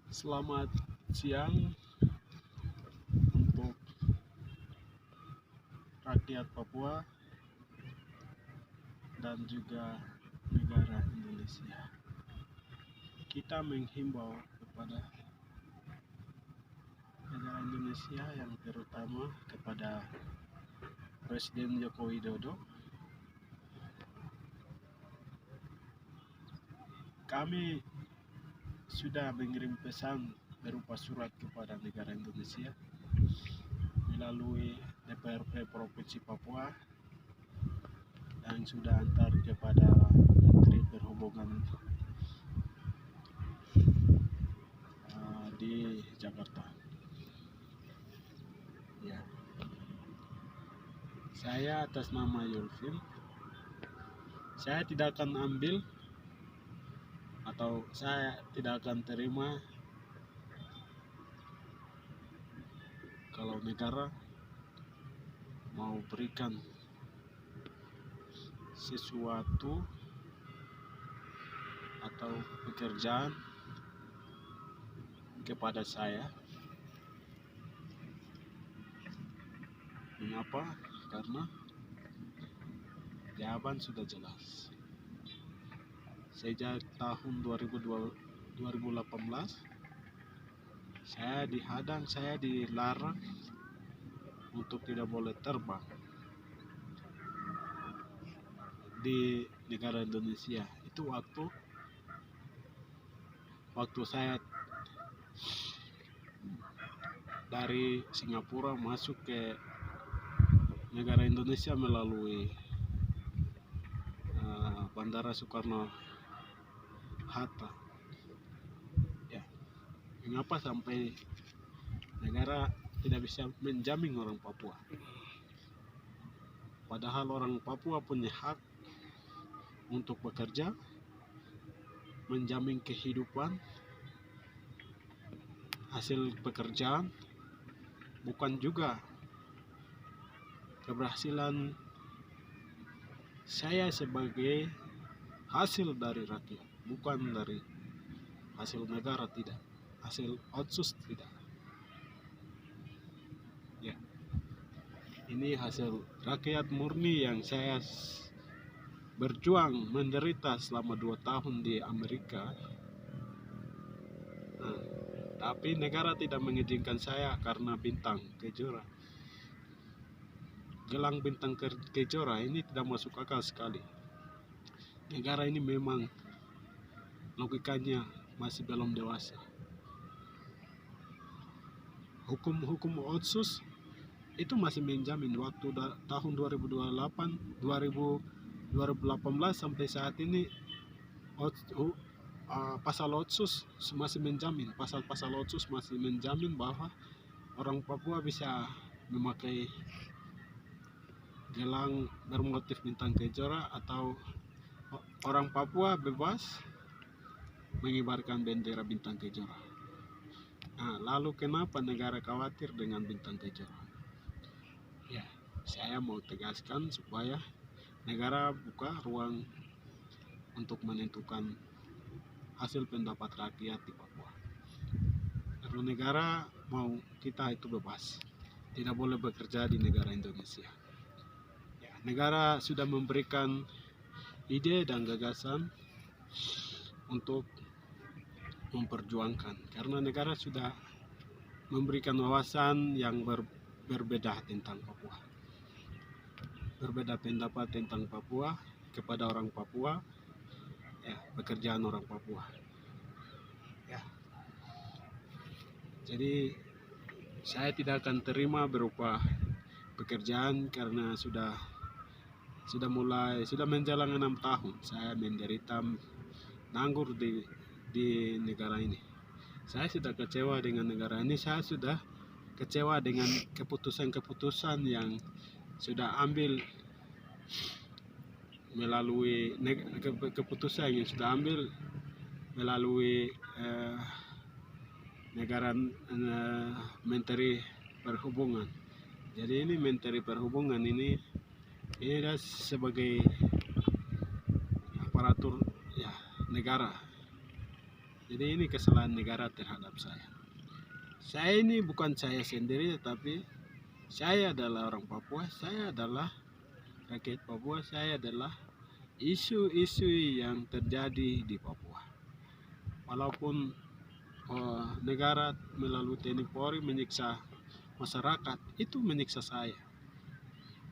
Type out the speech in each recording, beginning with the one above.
Selamat siang untuk rakyat Papua dan juga negara Indonesia. Kita menghimbau kepada negara Indonesia yang terutama kepada Presiden Joko Widodo. Kami sudah mengirim pesan berupa surat kepada negara Indonesia melalui DPRD Provinsi Papua dan sudah antar kepada Menteri Perhubungan di Jakarta. Ya. Saya atas nama Yulfil, saya tidak akan ambil atau saya tidak akan terima kalau negara mau berikan sesuatu atau pekerjaan kepada saya. Mengapa? Karena jawaban sudah jelas. Sejak tahun 2018 saya dihadang, saya dilarang untuk tidak boleh terbang di negara Indonesia. Itu waktu saya dari Singapura masuk ke negara Indonesia melalui Bandara Soekarno-Hatta. Ya, mengapa sampai negara tidak bisa menjamin orang Papua? Padahal orang Papua punya hak untuk bekerja, menjamin kehidupan, hasil pekerjaan, bukan juga keberhasilan saya sebagai hasil dari rakyat, bukan dari hasil negara, tidak, hasil otsus, tidak. Ya, ini hasil rakyat murni yang saya berjuang menderita selama 2 tahun di Amerika. Tapi negara tidak mengizinkan saya karena bintang kejora. Gelang bintang kejora ini tidak masuk akal sekali. Negara ini memang logikanya masih belum dewasa. Hukum otsus itu masih menjamin waktu tahun 2018 sampai saat ini pasal otsus masih menjamin, pasal-pasal otsus masih menjamin bahwa orang Papua bisa memakai gelang bermotif bintang kejora atau orang Papua bebas mengibarkan bendera bintang kejora. Nah, lalu kenapa negara khawatir dengan bintang kejora? Ya, saya mau tegaskan supaya negara buka ruang untuk menentukan hasil pendapat rakyat di Papua. Karena negara mau kita itu bebas, tidak boleh bekerja di negara Indonesia. Ya, negara sudah memberikan ide dan gagasan untuk memperjuangkan, karena negara sudah memberikan wawasan yang berbeda tentang Papua, berbeda pendapat tentang Papua kepada orang Papua, ya, pekerjaan orang Papua. Ya, jadi saya tidak akan terima berupa pekerjaan karena sudah menjalani 6 tahun saya menderita nganggur di negara ini. Saya sudah kecewa dengan negara ini. Saya sudah kecewa dengan keputusan-keputusan yang sudah ambil melalui keputusan yang sudah ambil melalui negara Menteri Perhubungan. Jadi ini Menteri Perhubungan ini adalah sebagai aparatur ya negara. Jadi ini kesalahan negara terhadap saya. Saya ini bukan saya sendiri, tetapi saya adalah orang Papua, saya adalah rakyat Papua, saya adalah isu-isu yang terjadi di Papua. Walaupun negara melalui TNI Polri menyiksa masyarakat, itu menyiksa saya.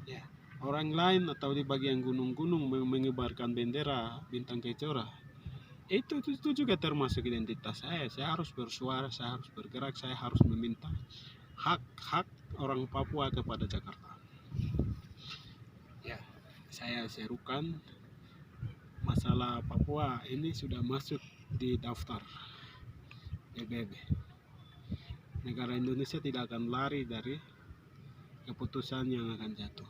Ya, orang lain atau di bagian gunung-gunung mengibarkan bendera bintang kejora, itu juga termasuk identitas saya. Saya harus bersuara, saya harus bergerak, saya harus meminta hak-hak orang Papua kepada Jakarta. Ya, saya serukan masalah Papua ini sudah masuk di daftar PBB. Negara Indonesia tidak akan lari dari keputusan yang akan jatuh.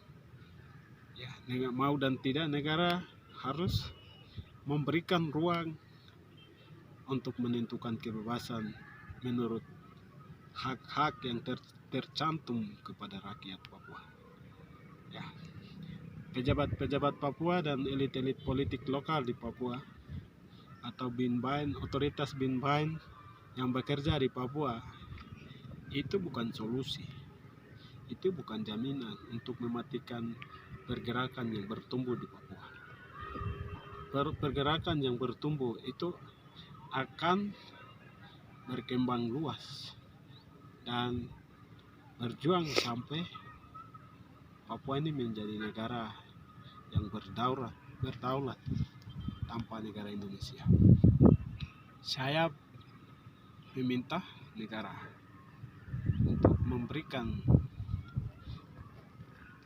Ya, mau dan tidak, negara harus memberikan ruang untuk menentukan kebebasan menurut hak-hak yang tercantum kepada rakyat Papua. Ya, pejabat-pejabat Papua dan elit-elit politik lokal di Papua atau Binbain, otoritas Binbain yang bekerja di Papua, itu bukan solusi, itu bukan jaminan untuk mematikan pergerakan yang bertumbuh di Papua. Pergerakan yang bertumbuh itu akan berkembang luas dan berjuang sampai Papua ini menjadi negara yang berdaulat tanpa negara Indonesia. Saya meminta negara untuk memberikan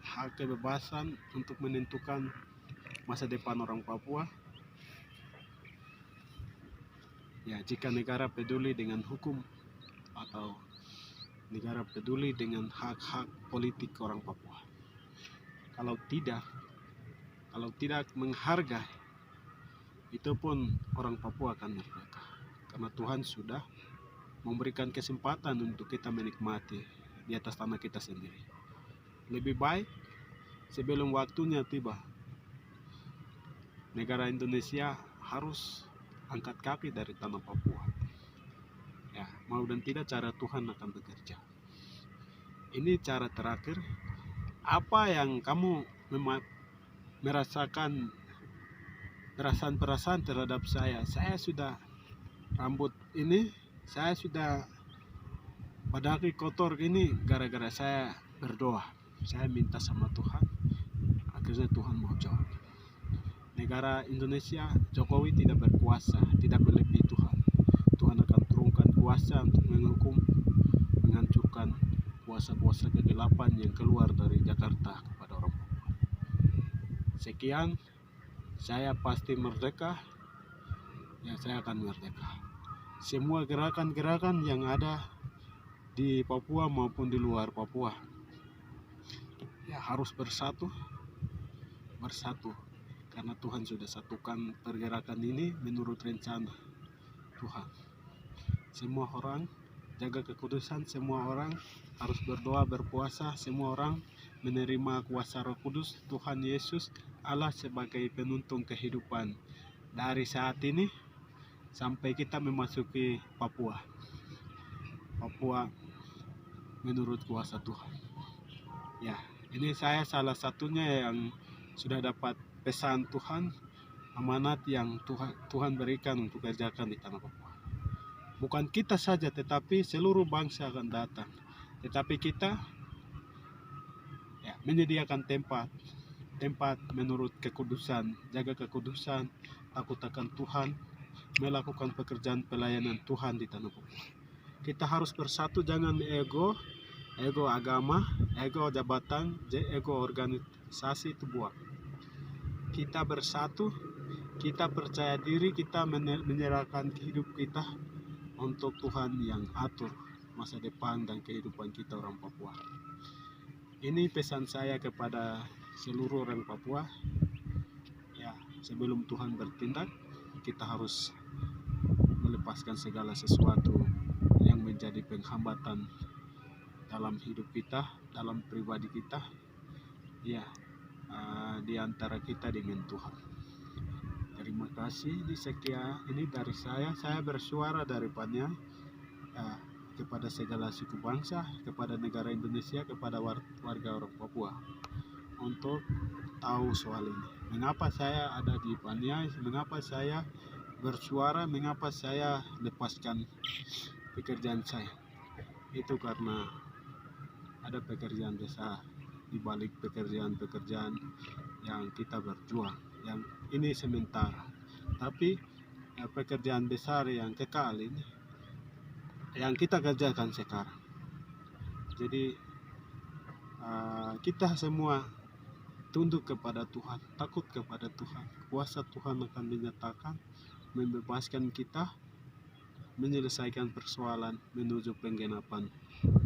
hak kebebasan untuk menentukan masa depan orang Papua. Ya, jika negara peduli dengan hukum atau negara peduli dengan hak-hak politik orang Papua. Kalau tidak menghargai, itu pun orang Papua akan merdeka. Karena Tuhan sudah memberikan kesempatan untuk kita menikmati di atas tanah kita sendiri. Lebih baik sebelum waktunya tiba, negara Indonesia harus angkat kaki dari tanah Papua. Ya, mau dan tidak cara Tuhan akan bekerja. Ini cara terakhir. Apa yang kamu merasakan perasaan-perasaan terhadap saya sudah rambut ini, saya sudah badaki kotor ini gara-gara saya berdoa. Saya minta sama Tuhan, akhirnya Tuhan mau jawab. Negara Indonesia, Jokowi tidak berkuasa, tidak melebihi Tuhan. Tuhan akan turunkan kuasa untuk menghukum, menghancurkan kuasa-kuasa kegelapan yang keluar dari Jakarta kepada orang Papua. Sekian, saya pasti merdeka. Ya, saya akan merdeka. Semua gerakan-gerakan yang ada di Papua maupun di luar Papua, ya harus bersatu, karena Tuhan sudah satukan pergerakan ini menurut rencana Tuhan. Semua orang jaga kekudusan, semua orang harus berdoa, berpuasa, semua orang menerima kuasa Roh Kudus, Tuhan Yesus Allah sebagai penuntun kehidupan dari saat ini sampai kita memasuki Papua menurut kuasa Tuhan. Ya, ini saya salah satunya yang sudah dapat pesan Tuhan, amanat yang Tuhan berikan untuk kerjakan di tanah Papua. Bukan kita saja, tetapi seluruh bangsa akan datang. Tetapi kita menyediakan tempat menurut kekudusan, jaga kekudusan, takut akan Tuhan, melakukan pekerjaan pelayanan Tuhan di tanah Papua. Kita harus bersatu, jangan ego agama, ego jabatan, ego organisasi itu buang. Kita bersatu, kita percaya diri, kita menyerahkan hidup kita untuk Tuhan yang atur masa depan dan kehidupan kita orang Papua. Ini pesan saya kepada seluruh orang Papua. Ya, sebelum Tuhan bertindak, kita harus melepaskan segala sesuatu yang menjadi penghambatan dalam hidup kita, dalam pribadi kita, ya, di antara kita dengan Tuhan. kasih. Ini dari saya bersuara dari Paniai kepada segala suku bangsa, kepada negara Indonesia, kepada warga orang Papua untuk tahu soal ini. Mengapa saya ada di Paniai, mengapa saya bersuara, mengapa saya lepaskan pekerjaan saya. Itu karena ada pekerjaan besar di balik pekerjaan-pekerjaan yang kita berjuang. Yang ini sementara, tapi pekerjaan besar yang kekal ini yang kita kerjakan sekarang. Jadi kita semua tunduk kepada Tuhan, takut kepada Tuhan. Kuasa Tuhan akan menyatakan, membebaskan kita, menyelesaikan persoalan menuju penggenapan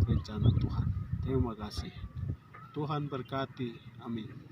rencana Tuhan. Terima kasih. Tuhan berkati. Amin.